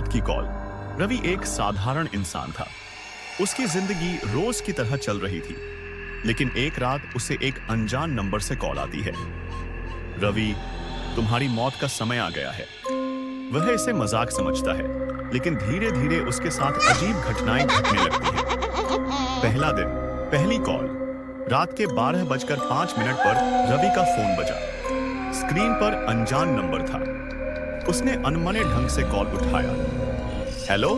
मौत की कॉल। रवि एक साधारण इंसान था। उसकी जिंदगी रोज की तरह चल रही थी, लेकिन एक रात उसे एक अनजान नंबर से कॉल आती है। रवि, तुम्हारी मौत का समय आ गया है। वह इसे मजाक समझता है, लेकिन धीरे धीरे उसके साथ अजीब घटनाएं घटने लगती हैं। पहला दिन, पहली कॉल। रात के 12:05 पर रवि का फोन बजा। स्क्रीन पर अनजान नंबर था। उसने अनमने ढंग से कॉल उठाया। हेलो।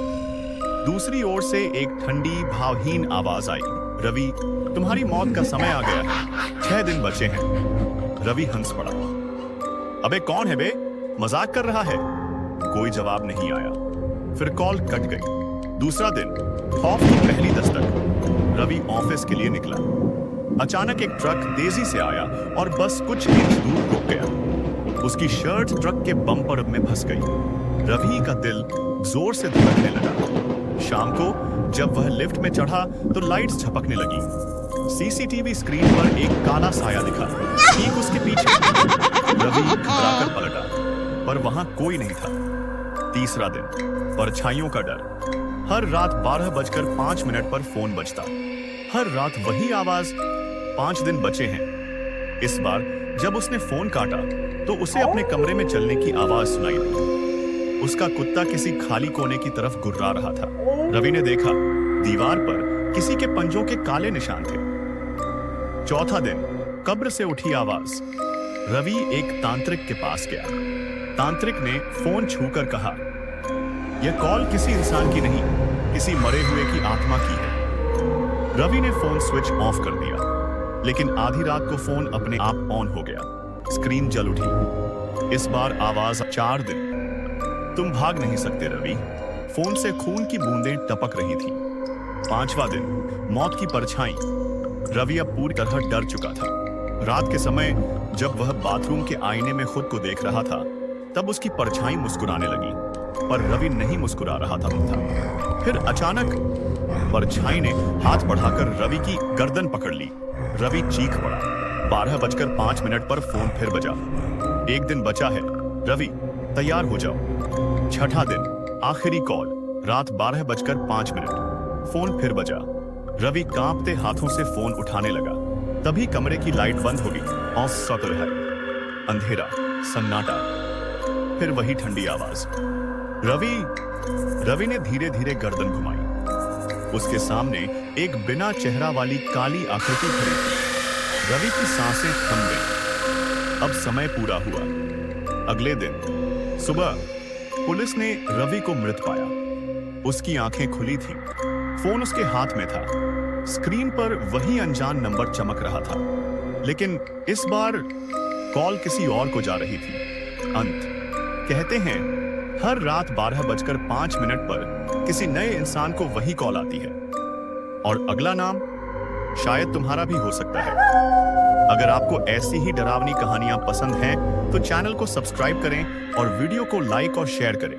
दूसरी ओर से एक ठंडी भावहीन आवाज आई। रवि, तुम्हारी मौत का समय आ गया है। 6 दिन बचे हैं। रवि हंस पड़ा। अबे कौन है बे? मजाक कर रहा है? कोई जवाब नहीं आया। फिर कॉल कट गई। दूसरा दिन, खौफ की पहली दस्तक। रवि ऑफिस के लिए निकला। अचानक एक ट्रक तेजी से आया और बस कुछ इंच दूर रुक गया। उसकी शर्ट ट्रक के बम्पर में फंस गई। रवि का दिल जोर से धड़कने लगा। शाम को जब वह लिफ्ट में चढ़ा तो लाइट्स झपकने लगी। सीसीटीवी स्क्रीन पर एक काला साया दिखा, ठीक उसके पीछे। रवि घबराकर पलटा, पर वहां कोई नहीं था। तीसरा दिन, परछाइयों का डर। हर रात 12:05 पर फोन बजता। हर रात वही आवाज। 5 दिन बचे हैं। इस बार जब उसने फोन काटा तो उसे अपने कमरे में चलने की आवाज सुनाई दी। उसका कुत्ता किसी खाली कोने की तरफ गुर्रा रहा था। रवि ने देखा, दीवार पर किसी के पंजों के काले निशान थे। चौथा दिन, कब्र से उठी आवाज। रवि एक तांत्रिक के पास गया। तांत्रिक ने फोन छूकर कहा, यह कॉल किसी इंसान की नहीं, किसी मरे हुए की आत्मा की है। रवि ने फोन स्विच ऑफ कर दिया, लेकिन आधी रात को फोन अपने आप ऑन हो गया। स्क्रीन जल उठी। इस बार आवाज, 4 दिन। तुम भाग नहीं सकते रवि। फोन से खून की बूंदें टपक रही थी। 5वां दिन, मौत की परछाई। रवि अब पूरी तरह डर चुका था। रात के समय जब वह बाथरूम के आईने में खुद को देख रहा था, तब उसकी परछाई मुस्कुराने लगी, पर रवि नहीं मुस्कुरा रहा था। फिर अचानक परछाई ने हाथ बढ़ाकर रवि की गर्दन पकड़ ली। रवि चीख पड़ा। 12:05 पर फोन फिर बजा। एक दिन बचा है। रवि, तैयार हो जाओ। छठा दिन, आखिरी कॉल। रात 12:05। फोन फिर बजा। रवि कांपते हाथों से फोन उठाने लगा। तभी कमरे की लाइट बंद हो गई। अंधेरा, सन्नाटा, फिर वही ठंडी आवाज। रवि ने धीरे धीरे गर्दन घुमाई। उसके सामने एक बिना चेहरा वाली काली आकृति खड़ी थी। रवि की सांसें थम गईं। अब समय पूरा हुआ। अगले दिन सुबह पुलिस ने रवि को मृत पाया। उसकी आंखें खुली थीं। फोन उसके हाथ में था। स्क्रीन पर वही अनजान नंबर चमक रहा था, लेकिन इस बार कॉल किसी और को जा रही थी। अंत। कहते हैं, हर रात 12:05 पर किसी नए इंसान को वही कॉल आती है, और अगला नाम शायद तुम्हारा भी हो सकता है। अगर आपको ऐसी ही डरावनी कहानियां पसंद हैं, तो चैनल को सब्सक्राइब करें और वीडियो को लाइक और शेयर करें।